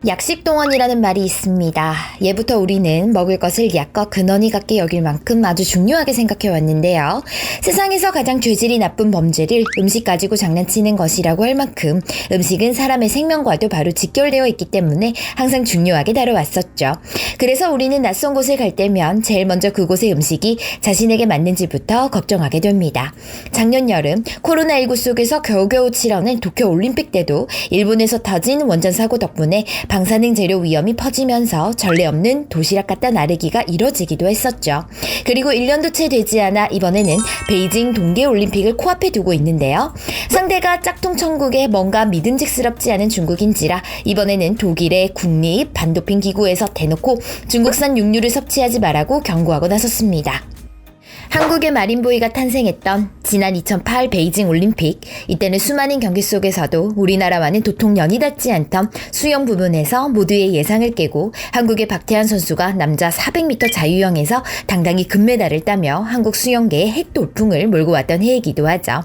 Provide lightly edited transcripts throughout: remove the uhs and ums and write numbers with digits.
약식동원이라는 말이 있습니다. 예부터 우리는 먹을 것을 약과 근원이 같게 여길 만큼 아주 중요하게 생각해 왔는데요. 세상에서 가장 죄질이 나쁜 범죄를 음식 가지고 장난치는 것이라고 할 만큼 음식은 사람의 생명과도 바로 직결되어 있기 때문에 항상 중요하게 다뤄왔었죠. 그래서 우리는 낯선 곳을 갈 때면 제일 먼저 그곳의 음식이 자신에게 맞는지부터 걱정하게 됩니다. 작년 여름 코로나19 속에서 겨우겨우 치러낸 도쿄올림픽 때도 일본에서 터진 원전 사고 덕분에 방사능 재료 위험이 퍼지면서 전례 없는 도시락 갖다 나르기가 이뤄지기도 했었죠. 그리고 1년도 채 되지 않아 이번에는 베이징 동계올림픽을 코앞에 두고 있는데요. 상대가 짝퉁 천국에 뭔가 믿음직스럽지 않은 중국인지라 이번에는 독일의 국립 반도핑 기구에서 대놓고 중국산 육류를 섭취하지 말라고 경고하고 나섰습니다. 한국의 마린보이가 탄생했던 지난 2008 베이징 올림픽, 이때는 수많은 경기 속에서도 우리나라와는 도통 연이 닿지 않던 수영 부분에서 모두의 예상을 깨고 한국의 박태환 선수가 남자 400m 자유형에서 당당히 금메달을 따며 한국 수영계의 핵돌풍을 몰고 왔던 해이기도 하죠.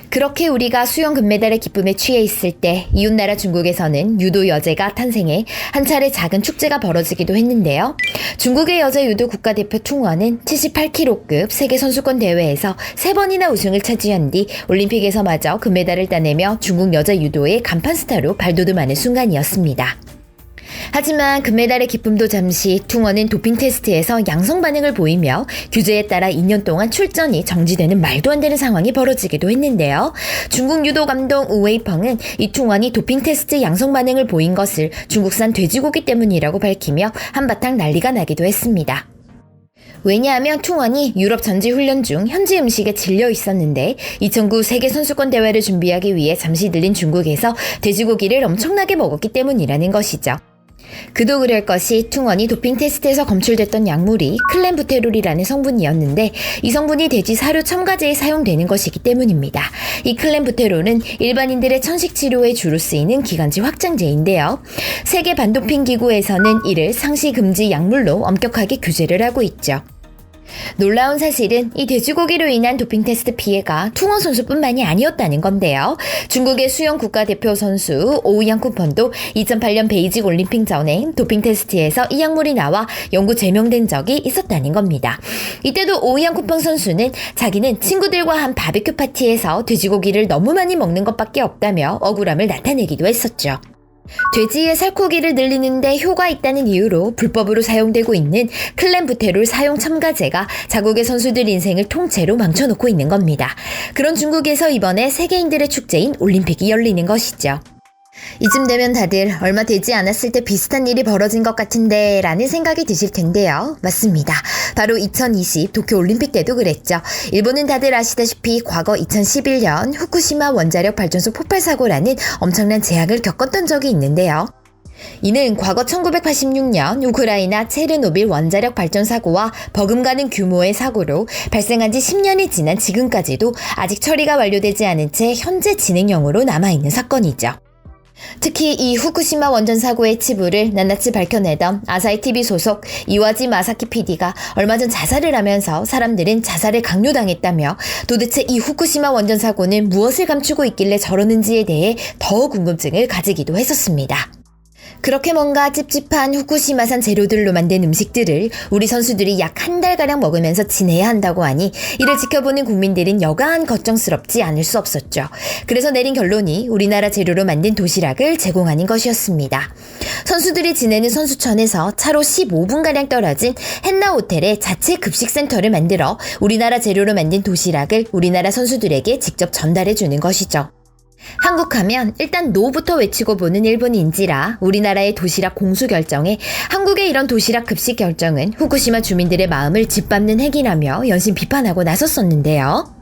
그렇게 우리가 수영 금메달의 기쁨에 취해 있을 때 이웃나라 중국에서는 유도 여제가 탄생해 한 차례 작은 축제가 벌어지기도 했는데요. 중국의 여자 유도 국가대표 퉁원은 78kg급 세계선수권 대회에서 3번이나 우승을 차지한 뒤 올림픽에서마저 금메달을 따내며 중국 여자 유도의 간판 스타로 발돋움하는 순간이었습니다. 하지만 금메달의 기쁨도 잠시 퉁원은 도핑 테스트에서 양성 반응을 보이며 규제에 따라 2년 동안 출전이 정지되는 말도 안 되는 상황이 벌어지기도 했는데요. 중국 유도 감독 우웨이펑은 이 퉁원이 도핑 테스트 양성 반응을 보인 것을 중국산 돼지고기 때문이라고 밝히며 한바탕 난리가 나기도 했습니다. 왜냐하면 퉁원이 유럽 전지 훈련 중 현지 음식에 질려 있었는데 2009 세계선수권 대회를 준비하기 위해 잠시 들린 중국에서 돼지고기를 엄청나게 먹었기 때문이라는 것이죠. 그도 그럴 것이 퉁원이 도핑 테스트에서 검출됐던 약물이 클렌부테롤이라는 성분이었는데 이 성분이 돼지 사료 첨가제에 사용되는 것이기 때문입니다. 이 클렌부테롤은 일반인들의 천식 치료에 주로 쓰이는 기관지 확장제인데요. 세계 반도핑 기구에서는 이를 상시 금지 약물로 엄격하게 규제를 하고 있죠. 놀라운 사실은 이 돼지고기로 인한 도핑 테스트 피해가 퉁원 선수뿐만이 아니었다는 건데요. 중국의 수영 국가대표 선수 오우양쿠펀도 2008년 베이징 올림픽 전에 도핑 테스트에서 이 약물이 나와 영구 제명된 적이 있었다는 겁니다. 이때도 오우양쿠펀 선수는 자기는 친구들과 한 바베큐 파티에서 돼지고기를 너무 많이 먹는 것밖에 없다며 억울함을 나타내기도 했었죠. 돼지의 살코기를 늘리는데 효과 있다는 이유로 불법으로 사용되고 있는 클렌부테롤 사용 첨가제가 자국의 선수들 인생을 통째로 망쳐놓고 있는 겁니다. 그런 중국에서 이번에 세계인들의 축제인 올림픽이 열리는 것이죠. 이쯤 되면 다들 얼마 되지 않았을 때 비슷한 일이 벌어진 것 같은데 라는 생각이 드실 텐데요. 맞습니다. 바로 2020 도쿄올림픽 때도 그랬죠. 일본은 다들 아시다시피 과거 2011년 후쿠시마 원자력 발전소 폭발 사고라는 엄청난 재앙을 겪었던 적이 있는데요. 이는 과거 1986년 우크라이나 체르노빌 원자력 발전 사고와 버금가는 규모의 사고로 발생한 지 10년이 지난 지금까지도 아직 처리가 완료되지 않은 채 현재 진행형으로 남아있는 사건이죠. 특히 이 후쿠시마 원전 사고의 치부를 낱낱이 밝혀내던 아사히TV 소속 이와지 마사키 PD가 얼마 전 자살을 하면서 사람들은 자살을 강요당했다며 도대체 이 후쿠시마 원전 사고는 무엇을 감추고 있길래 저러는지에 대해 더 궁금증을 가지기도 했었습니다. 그렇게 뭔가 찝찝한 후쿠시마산 재료들로 만든 음식들을 우리 선수들이 약 한 달가량 먹으면서 지내야 한다고 하니 이를 지켜보는 국민들은 여간 걱정스럽지 않을 수 없었죠. 그래서 내린 결론이 우리나라 재료로 만든 도시락을 제공하는 것이었습니다. 선수들이 지내는 선수촌에서 차로 15분가량 떨어진 헨나 호텔에 자체 급식센터를 만들어 우리나라 재료로 만든 도시락을 우리나라 선수들에게 직접 전달해주는 것이죠. 한국하면 일단 노부터 외치고 보는 일본인지라 우리나라의 도시락 공수 결정에 한국의 이런 도시락 급식 결정은 후쿠시마 주민들의 마음을 짓밟는 행위라며 연신 비판하고 나섰었는데요.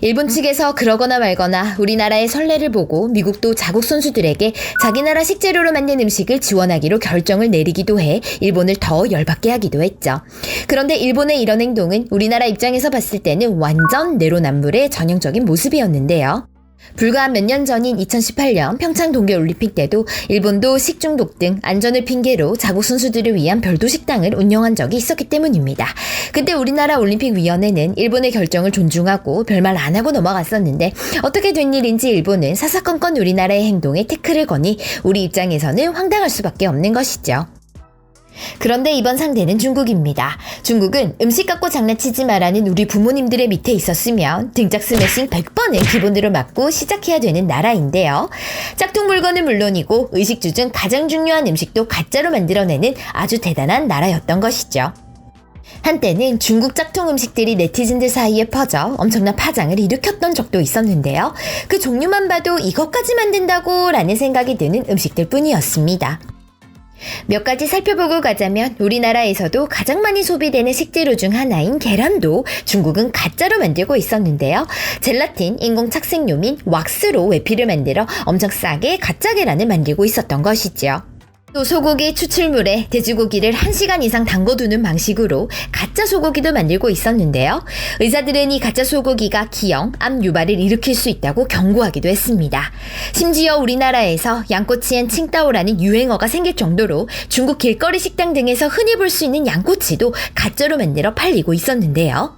일본 측에서 그러거나 말거나 우리나라의 선례를 보고 미국도 자국 선수들에게 자기 나라 식재료로 만든 음식을 지원하기로 결정을 내리기도 해 일본을 더 열받게 하기도 했죠. 그런데 일본의 이런 행동은 우리나라 입장에서 봤을 때는 완전 내로남불의 전형적인 모습이었는데요. 불과 몇 년 전인 2018년 평창 동계올림픽 때도 일본도 식중독 등 안전을 핑계로 자국 선수들을 위한 별도 식당을 운영한 적이 있었기 때문입니다. 그때 우리나라 올림픽위원회는 일본의 결정을 존중하고 별말 안 하고 넘어갔었는데 어떻게 된 일인지 일본은 사사건건 우리나라의 행동에 태클을 거니 우리 입장에서는 황당할 수밖에 없는 것이죠. 그런데 이번 상대는 중국입니다. 중국은 음식 갖고 장난치지 말라는 우리 부모님들의 밑에 있었으면 등짝 스매싱 100번은 기본으로 맞고 시작해야 되는 나라인데요. 짝퉁 물건은 물론이고 의식주 중 가장 중요한 음식도 가짜로 만들어내는 아주 대단한 나라였던 것이죠. 한때는 중국 짝퉁 음식들이 네티즌들 사이에 퍼져 엄청난 파장을 일으켰던 적도 있었는데요. 그 종류만 봐도 이것까지 만든다고 라는 생각이 드는 음식들 뿐이었습니다. 몇 가지 살펴보고 가자면 우리나라에서도 가장 많이 소비되는 식재료 중 하나인 계란도 중국은 가짜로 만들고 있었는데요. 젤라틴, 인공 착색료 및 왁스로 외피를 만들어 엄청 싸게 가짜 계란을 만들고 있었던 것이죠. 또 소고기 추출물에 돼지고기를 1시간 이상 담궈두는 방식으로 가짜 소고기도 만들고 있었는데요. 의사들은 이 가짜 소고기가 기형, 암 유발을 일으킬 수 있다고 경고하기도 했습니다. 심지어 우리나라에서 양꼬치엔 칭따오라는 유행어가 생길 정도로 중국 길거리 식당 등에서 흔히 볼 수 있는 양꼬치도 가짜로 만들어 팔리고 있었는데요.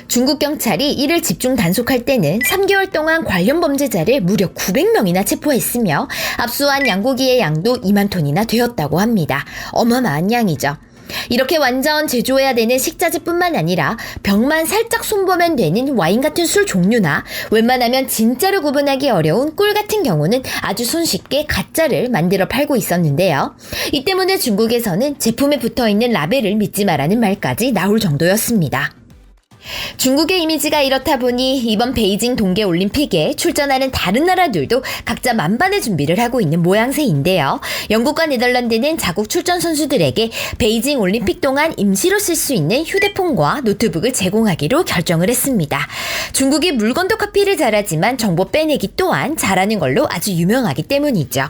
중국 경찰이 이를 집중 단속할 때는 3개월 동안 관련 범죄자를 무려 900명이나 체포했으며 압수한 양고기의 양도 2만 톤이나 되었다고 합니다. 어마어마한 양이죠. 이렇게 완전 제조해야 되는 식자재뿐만 아니라 병만 살짝 손보면 되는 와인 같은 술 종류나 웬만하면 진짜로 구분하기 어려운 꿀 같은 경우는 아주 손쉽게 가짜를 만들어 팔고 있었는데요. 이 때문에 중국에서는 제품에 붙어있는 라벨을 믿지 말라는 말까지 나올 정도였습니다. 중국의 이미지가 이렇다 보니 이번 베이징 동계올림픽에 출전하는 다른 나라들도 각자 만반의 준비를 하고 있는 모양새인데요. 영국과 네덜란드는 자국 출전 선수들에게 베이징 올림픽 동안 임시로 쓸 수 있는 휴대폰과 노트북을 제공하기로 결정을 했습니다. 중국이 물건도 카피를 잘하지만 정보 빼내기 또한 잘하는 걸로 아주 유명하기 때문이죠.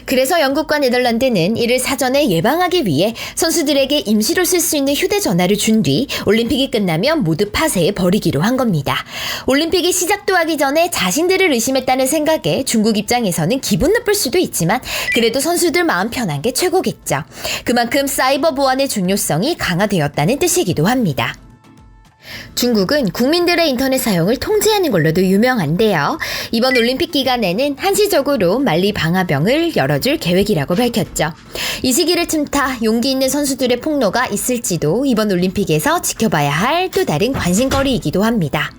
그래서 영국과 네덜란드는 이를 사전에 예방하기 위해 선수들에게 임시로 쓸 수 있는 휴대전화를 준 뒤 올림픽이 끝나면 모두 파쇄해 버리기로 한 겁니다. 올림픽이 시작도 하기 전에 자신들을 의심했다는 생각에 중국 입장에서는 기분 나쁠 수도 있지만 그래도 선수들 마음 편한 게 최고겠죠. 그만큼 사이버 보안의 중요성이 강화되었다는 뜻이기도 합니다. 중국은 국민들의 인터넷 사용을 통제하는 걸로도 유명한데요. 이번 올림픽 기간에는 한시적으로 만리 방화병을 열어줄 계획이라고 밝혔죠. 이 시기를 틈타 용기 있는 선수들의 폭로가 있을지도 이번 올림픽에서 지켜봐야 할 또 다른 관심거리이기도 합니다.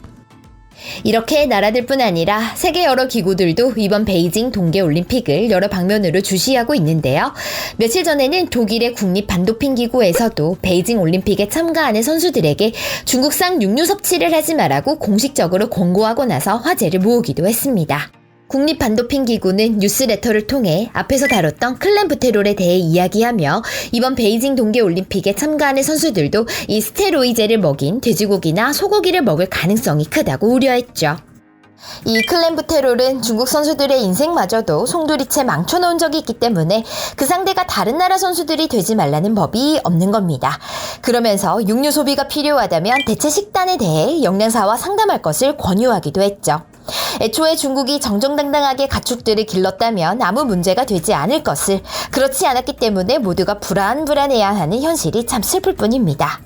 이렇게 나라들뿐 아니라 세계 여러 기구들도 이번 베이징 동계올림픽을 여러 방면으로 주시하고 있는데요. 며칠 전에는 독일의 국립반도핑기구에서도 베이징 올림픽에 참가하는 선수들에게 중국산 육류 섭취를 하지 말라고 공식적으로 권고하고 나서 화제를 모으기도 했습니다. 국립반도핑기구는 뉴스레터를 통해 앞에서 다뤘던 클렌부테롤에 대해 이야기하며 이번 베이징 동계올림픽에 참가하는 선수들도 이 스테로이제를 먹인 돼지고기나 소고기를 먹을 가능성이 크다고 우려했죠. 이 클렌부테롤은 중국 선수들의 인생마저도 송두리째 망쳐놓은 적이 있기 때문에 그 상대가 다른 나라 선수들이 되지 말라는 법이 없는 겁니다. 그러면서 육류 소비가 필요하다면 대체 식단에 대해 영양사와 상담할 것을 권유하기도 했죠. 애초에 중국이 정정당당하게 가축들을 길렀다면 아무 문제가 되지 않을 것을 그렇지 않았기 때문에 모두가 불안해야 하는 현실이 참 슬플 뿐입니다.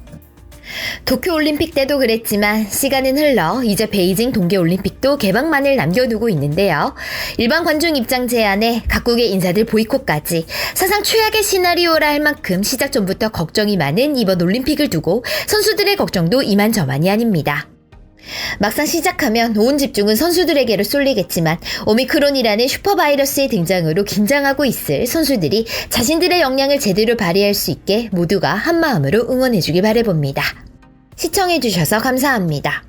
도쿄올림픽 때도 그랬지만 시간은 흘러 이제 베이징 동계올림픽도 개막만을 남겨두고 있는데요. 일반 관중 입장 제한에 각국의 인사들 보이콧까지 사상 최악의 시나리오라 할 만큼 시작 전부터 걱정이 많은 이번 올림픽을 두고 선수들의 걱정도 이만저만이 아닙니다. 막상 시작하면 온 집중은 선수들에게로 쏠리겠지만 오미크론이라는 슈퍼바이러스의 등장으로 긴장하고 있을 선수들이 자신들의 역량을 제대로 발휘할 수 있게 모두가 한마음으로 응원해주길 바라봅니다. 시청해주셔서 감사합니다.